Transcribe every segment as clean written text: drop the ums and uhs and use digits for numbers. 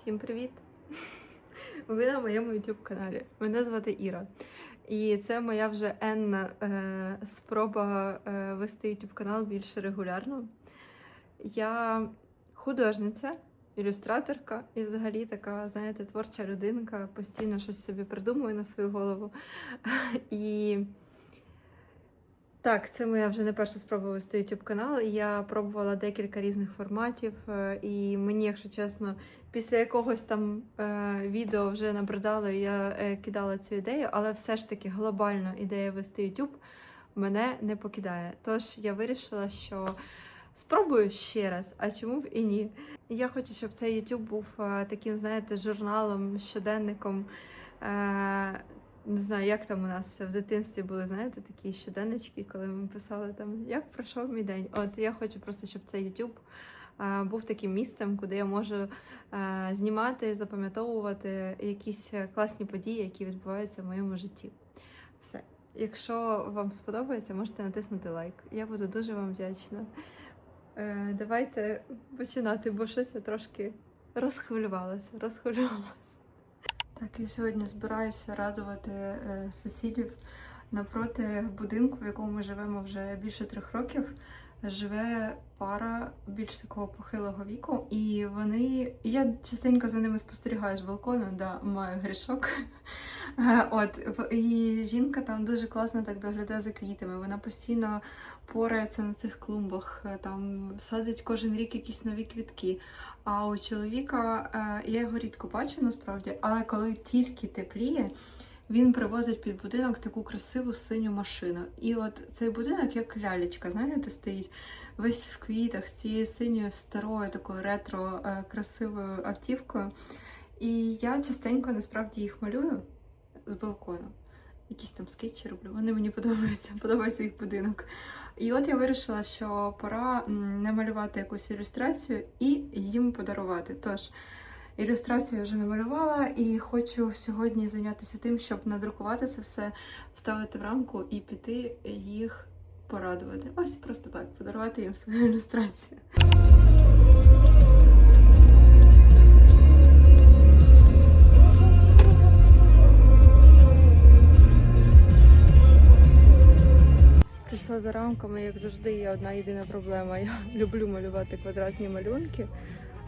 Всім привіт! Ви на моєму YouTube каналі. Мене звати Іра. І це моя вже енна спроба вести YouTube канал більш регулярно. Я художниця, ілюстраторка і взагалі така, знаєте, творча людинка, постійно щось собі придумую на свою голову. І так, це моя вже не перша спроба вести YouTube канал. Я пробувала декілька різних форматів, і мені, якщо чесно, після якогось там відео вже набридало, і я кидала цю ідею, але все ж таки глобально ідея вести YouTube мене не покидає. Тож я вирішила, що спробую ще раз, а чому б і ні. Я хочу, щоб цей YouTube був таким, знаєте, журналом, щоденником. Не знаю, як там у нас в дитинстві були, знаєте, такі щоденнички, коли ми писали там, як пройшов мій день. От я хочу просто, щоб цей YouTube був таким місцем, куди я можу знімати, запам'ятовувати якісь класні події, які відбуваються в моєму житті. Все. Якщо вам сподобається, можете натиснути лайк. Я буду дуже вам вдячна. Давайте починати, бо щось я трошки розхвилювалася. Так, я сьогодні збираюся радувати сусідів. Напроти будинку, в якому ми живемо вже більше 3 років, живе пара більш такого похилого віку. І я частенько за ними спостерігаю з балкону, да, маю грішок. І жінка там дуже класно так доглядає за квітами. Вона постійно порається на цих клумбах, там садить кожен рік якісь нові квітки. А у чоловіка, я його рідко бачу насправді, але коли тільки тепліє, він привозить під будинок таку красиву синю машину. І от цей будинок як лялечка, знаєте, стоїть весь в квітах з цією синьою старою такою ретро красивою автівкою. І я частенько насправді їх малюю з балкону. Якісь там скетчі роблю, вони мені подобається їх будинок. І от я вирішила, що пора намалювати якусь ілюстрацію і їм подарувати. Тож, ілюстрацію я вже намалювала і хочу сьогодні зайнятися тим, щоб надрукувати це все, вставити в рамку і піти їх порадувати. Ось просто так, подарувати їм свою ілюстрацію. Прийшла за рамками, як завжди, є одна єдина проблема. Я люблю малювати квадратні малюнки,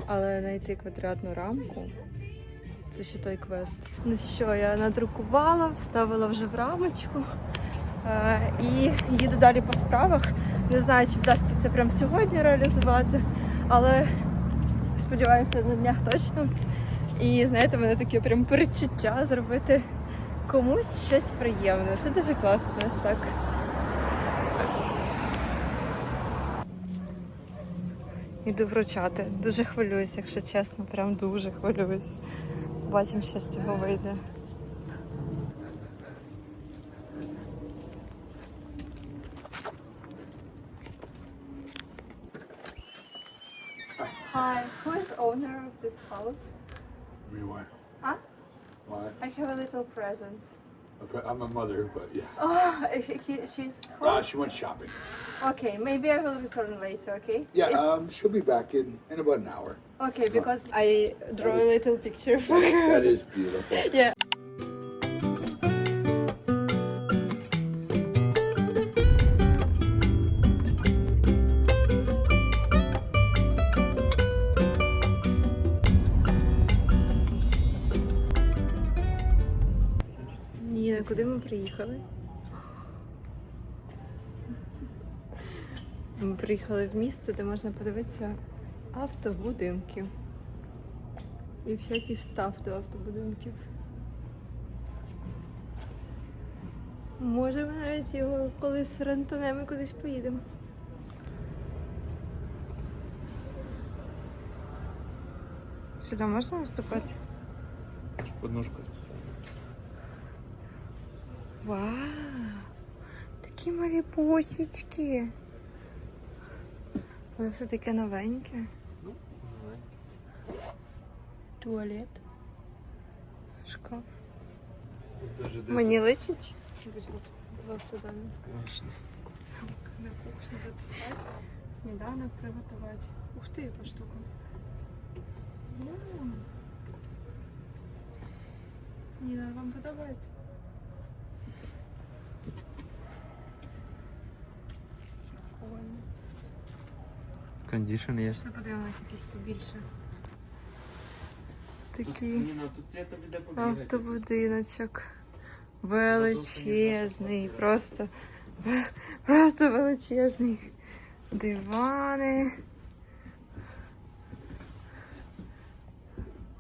але знайти квадратну рамку – це ще той квест. Ну що, я надрукувала, вставила вже в рамочку і їду далі по справах. Не знаю, чи вдасться це прямо сьогодні реалізувати, але сподіваюся, на днях точно. І знаєте, в мене таке прям передчуття зробити комусь щось приємне. Це дуже класно, ось так. Іду вручати. Дуже хвилююсь, якщо чесно, прям дуже хвилююсь. Бачимо, що з цього вийде. Hi, who is owner of this house? Why? Huh? Why? I have a little present. Okay, I'm a mother, but yeah. Oh, she's home? She went shopping. Okay, maybe I will return later, okay? Yeah, she'll be back in about an hour. Okay, because I draw a little picture for her. That is beautiful. Yeah. Ні, куди ми приїхали? Ми приїхали в місце, де можна подивитися автобудинки. І всякий став до автобудинків. Може, ми навіть його колись рентанемо і кудись поїдемо. Сюди можна виступати? Подножка спеціальна. Вау! Такі малі босічки! Воно все таке новеньке. Ну, Туалет. Шкаф. даже Мені личить? В автодомі. Конечно. На кухні тут встати, сніданок приготувати. Ух ти, яка штука. Ніна, вам подобається? Прикольно. Кондишн є. Пішли подивимось якісь побільше. Тут, Такі Ніна, тут я тобі де побігати. автобудиночок. Величезний, просто величезний. Дивани.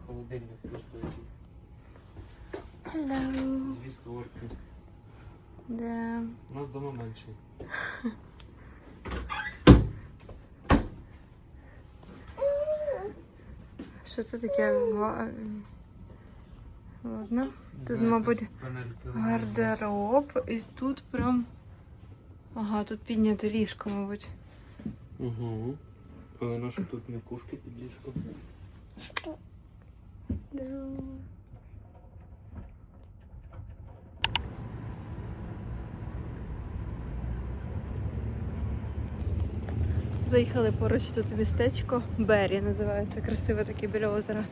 Холодильник просто який. Hello. 2 створки. Да. У нас вдома менший. Що це таке? Ладно. Тут, мабуть, гардероб. І тут прям... Ага, тут підняте ліжко, мабуть. Угу. Але наші тут не кушки під ліжком. Заїхали поруч тут містечко. Бері називається. Красиве таке біля озера.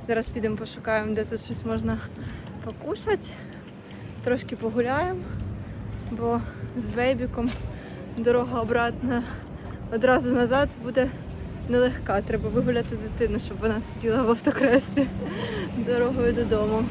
Зараз підемо пошукаємо, де тут щось можна покушати. Трошки погуляємо, бо з бейбіком дорога обратна одразу назад буде нелегка. Треба вигуляти дитину, щоб вона сиділа в автокреслі дорогою додому.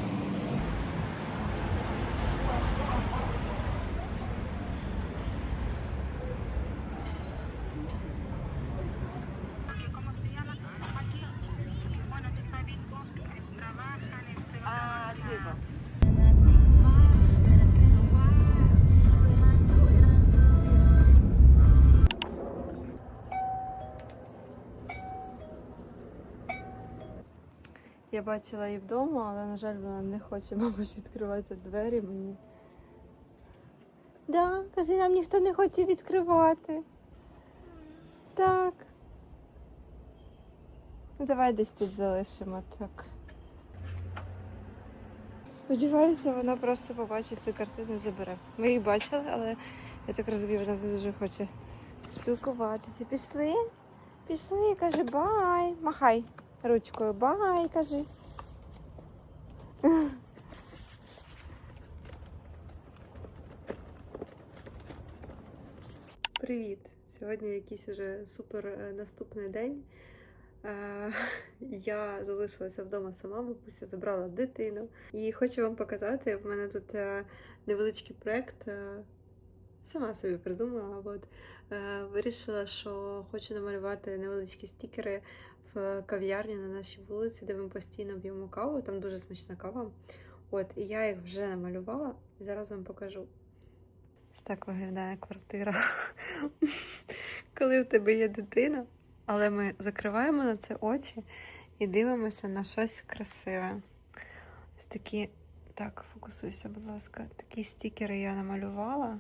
Я бачила її вдома, але, на жаль, вона не хоче, мабуть, відкривати двері мені. Да, кажи, нам ніхто не хоче відкривати. Так. Ну, давай десь тут залишимо, так. Сподіваюся, вона просто побачить цю картину і забере. Ми її бачили, але я так розумію, вона не дуже хоче спілкуватися. Пішли? Пішли, каже, бай. Махай ручкою, бай, кажи. Привіт! Сьогодні якийсь уже супер наступний день. Я залишилася вдома сама, бабуся забрала дитину. І хочу вам показати, в мене тут невеличкий проєкт. Сама собі придумала. От. Вирішила, що хочу намалювати невеличкі стікери в кав'ярні на нашій вулиці, де ми постійно п'ємо каву. Там дуже смачна кава. От, і я їх вже намалювала, і зараз вам покажу. Ось так виглядає квартира. Коли в тебе є дитина, але ми закриваємо на це очі і дивимося на щось красиве. Ось такі, так, фокусуйся, будь ласка. Такі стікери я намалювала.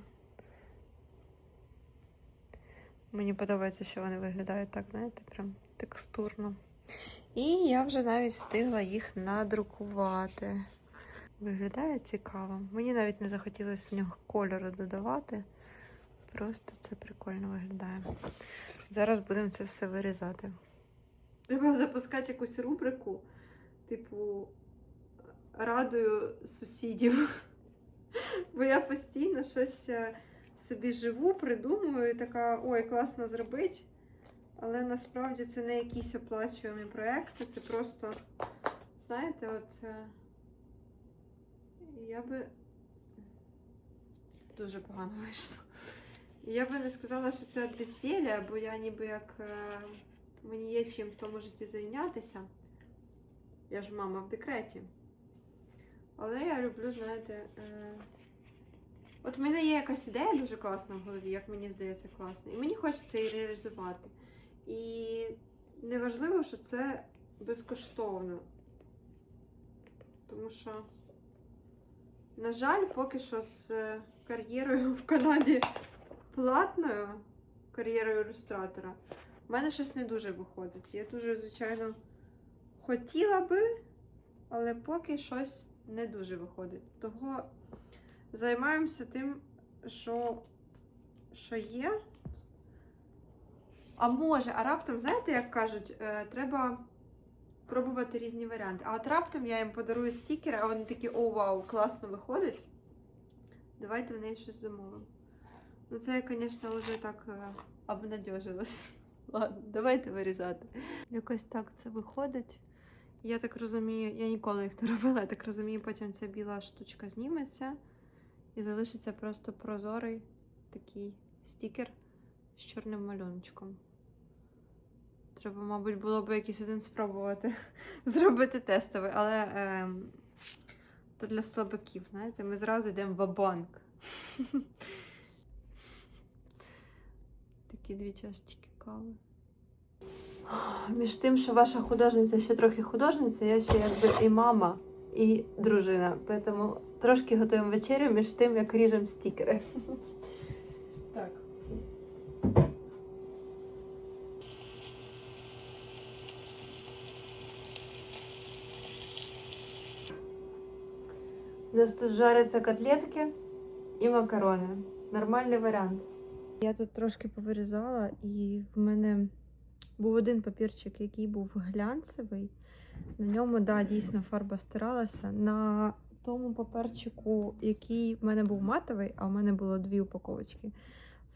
Мені подобається, що вони виглядають так, знаєте, прям текстурно. І я вже навіть встигла їх надрукувати. Виглядає цікаво. Мені навіть не захотілося в нього кольору додавати. Просто це прикольно виглядає. Зараз будемо це все вирізати. Треба запускати якусь рубрику, типу, радую сусідів. Бо я постійно щось собі живу, придумую і така, ой, класно зробити. Але насправді це не якісь оплачуємі проекти, це просто, знаєте, от я би дуже погано вийшло. Я би не сказала, що це безділля, бо я ніби як мені є чим в тому житті зайнятися. Я ж мама в декреті. Але я люблю, знаєте, от в мене є якась ідея дуже класна в голові, як мені здається, класна. І мені хочеться її реалізувати. І неважливо, що це безкоштовно. Тому що, на жаль, поки що з кар'єрою в Канаді платною, кар'єрою ілюстратора, в мене щось не дуже виходить. Я дуже, звичайно, хотіла би, але поки щось не дуже виходить. Того займаємося тим, що є. А може, а раптом, знаєте, як кажуть, треба пробувати різні варіанти. А от раптом я їм подарую стікери, а вони такі, о, вау, класно виходить. Давайте в неї щось замовимо. Ну це я, звісно, вже так обнадьожилась. Ладно, давайте вирізати. Якось так це виходить. Я так розумію, я ніколи їх не робила, я так розумію, потім ця біла штучка зніметься і залишиться просто прозорий такий стікер з чорним малюночком. Треба, мабуть, було б якийсь один спробувати зробити тестовий, але то для слабаків, знаєте, ми зразу йдемо в банк. Такі 2 чашечки кави. Між тим, що ваша художниця ще трохи художниця, я ще якби і мама, і дружина. Тому трошки готуємо вечерю між тим, як ріжемо стікери. Так. У нас тут жаряться котлетки і макарони. Нормальний варіант. Я тут трошки повирізала, і в мене був один папірчик, який був глянцевий. На ньому, да, дійсно фарба стиралася. На тому паперчику, який в мене був матовий, а в мене було 2 упаковочки,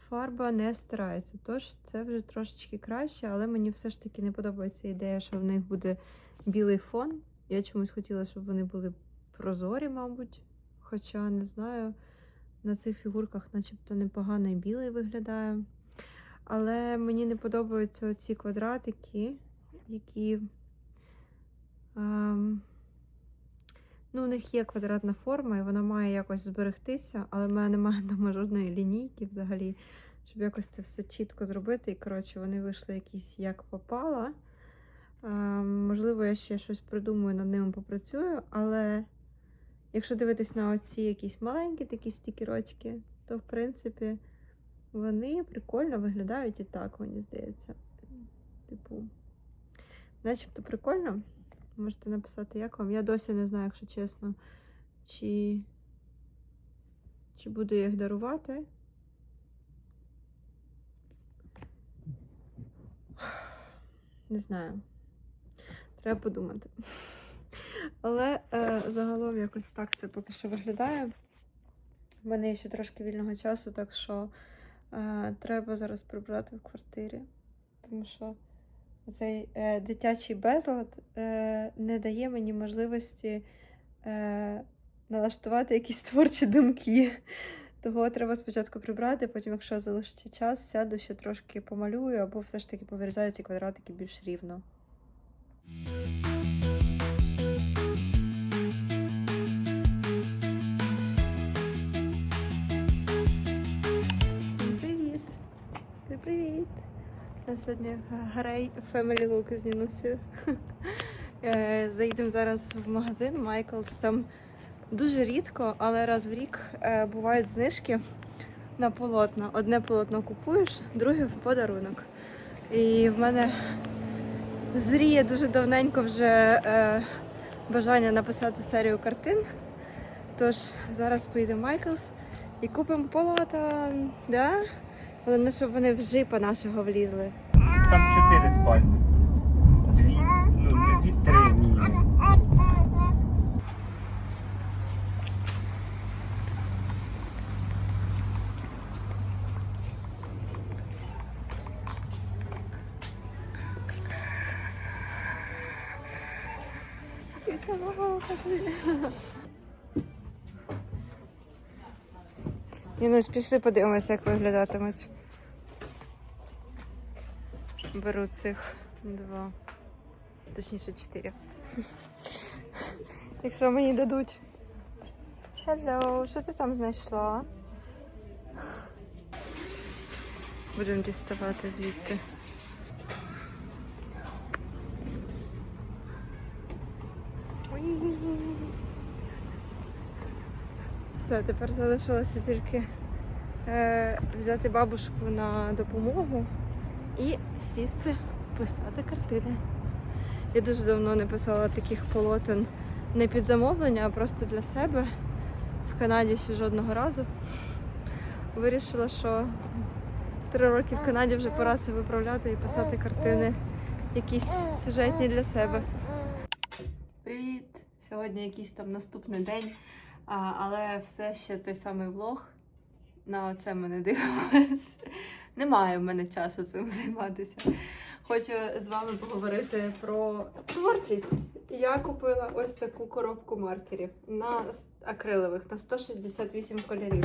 фарба не стирається. Тож це вже трошечки краще, але мені все ж таки не подобається ідея, що в них буде білий фон. Я чомусь хотіла, щоб вони були прозорі, мабуть. Хоча, не знаю, на цих фігурках начебто непогано і білий виглядає. Але мені не подобаються ці квадратики, які... ну, у них є квадратна форма, і вона має якось зберегтися, але в мене немає дома жодної лінійки взагалі, щоб якось це все чітко зробити. І, коротше, вони вийшли якісь як попало. Можливо, я ще щось придумаю, над ними попрацюю, але якщо дивитись на оці якісь маленькі такі стікерочки, то, в принципі, вони прикольно виглядають і так, мені здається. Типу, начебто прикольно. Можете написати, як вам. Я досі не знаю, якщо чесно, чи буду їх дарувати. Не знаю. Треба подумати. Але загалом якось так це поки що виглядає. У мене є ще трошки вільного часу, так що треба зараз прибрати в квартирі. Тому що цей дитячий безлад не дає мені можливості налаштувати якісь творчі думки. Того треба спочатку прибрати, потім, якщо залишиться час, сяду ще трошки помалюю, або все ж таки повирізаю ці квадратики більш рівно. Всім привіт! Привіт! Я сьогодні Грей Family Look з Нінусею. Заїдемо зараз в магазин Michaels. Там дуже рідко, але раз в рік бувають знижки на полотна. Одне полотно купуєш, друге в подарунок. І в мене зріє дуже давненько вже бажання написати серію картин. Тож зараз поїдемо в Michaels і купимо полотна. Да? Головне, щоб вони в джипа нашого влізли. Там 4 спальні. 2-3 мінімум. Нінусь, пішли подивимося, як виглядатимуть. Беру цих 2, точніше 4. Якщо мені дадуть. Hello, що ти там знайшла? Будемо діставати звідти. Все, тепер залишилося тільки взяти бабушку на допомогу і сісти писати картини. Я дуже давно не писала таких полотен не під замовлення, а просто для себе. В Канаді ще жодного разу. Вирішила, що 3 роки в Канаді вже пора це виправляти і писати картини якісь сюжетні для себе. Сьогодні якийсь там наступний день, але все ще той самий влог. На це ми не дивимось. Немає в мене часу цим займатися. Хочу з вами поговорити про творчість. Я купила ось таку коробку маркерів на акрилових, на 168 кольорів.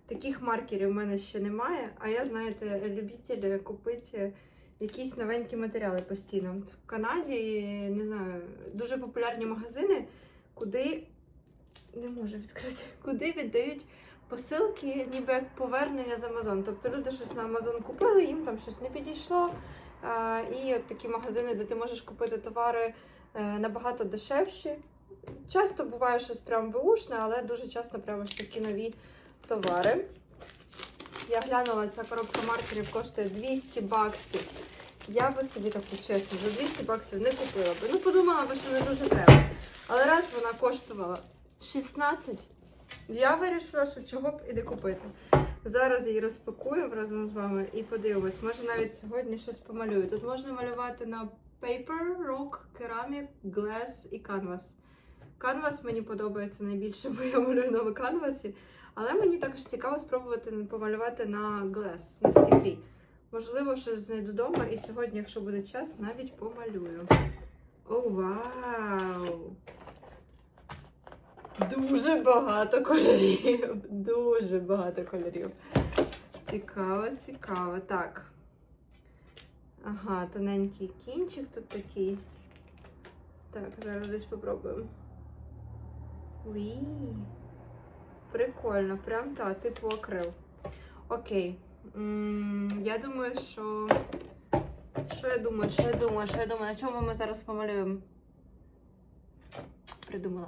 Таких маркерів в мене ще немає, а я, знаєте, любитель купити якісь новенькі матеріали постійно. В Канаді, не знаю, дуже популярні магазини, куди не можу відкрити, куди віддають посилки, ніби як повернення з Amazon. Тобто люди щось на Amazon купили, їм там щось не підійшло. І от такі магазини, де ти можеш купити товари набагато дешевші. Часто буває щось прям беушне, але дуже часто прямо ось такі нові товари. Я глянула, ця коробка маркерів коштує 200 баксів. Я би собі таку, чесно, за 200 баксів не купила би. Ну, подумала би, що не дуже треба. Але раз вона коштувала 16, я вирішила, що чого б і не купити. Зараз її розпакуємо разом з вами і подивимось. Може навіть сьогодні щось помалюю. Тут можна малювати на Paper, Rock, Ceramic, Glass і Canvas. Canvas мені подобається найбільше, бо я малюю на канвасі. Але мені також цікаво спробувати помалювати на Glass, на стеклі. Можливо, щось знайду вдома і сьогодні, якщо буде час, навіть помалюю. О, вау! Дуже багато кольорів. Дуже багато кольорів. Цікаво, цікаво. Так. Ага, тоненький кінчик тут такий. Так, зараз десь попробуємо. Уі. Прикольно, прям так, типу акрил. Окей. Я думаю, що... Що я думаю? На чому ми зараз помалюємо? Придумала.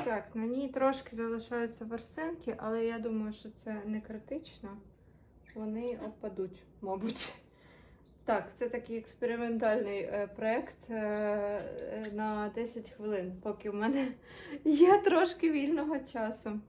Так, на ній трошки залишаються ворсинки, але я думаю, що це не критично. Вони опадуть, мабуть. Так, це такий експериментальний проєкт на 10 хвилин, поки в мене є трошки вільного часу.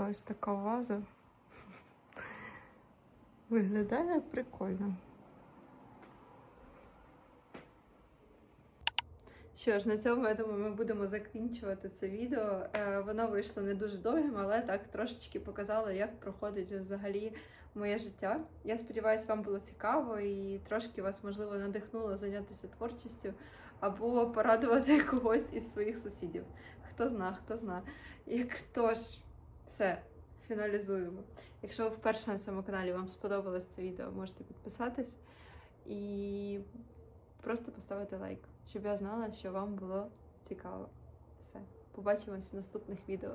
Ось така ваза. Виглядає прикольно. Що ж, на цьому, я думаю, ми будемо закінчувати це відео. Воно вийшло не дуже довгим, але так трошечки показало, як проходить взагалі моє життя. Я сподіваюся, вам було цікаво і трошки вас, можливо, надихнуло зайнятися творчістю або порадувати когось із своїх сусідів. Хто зна, хто зна. Хто ж, все. Фіналізуємо. Якщо ви вперше на цьому каналі, вам сподобалось це відео, можете підписатись і просто поставити лайк, щоб я знала, що вам було цікаво. Все. Побачимося в наступних відео.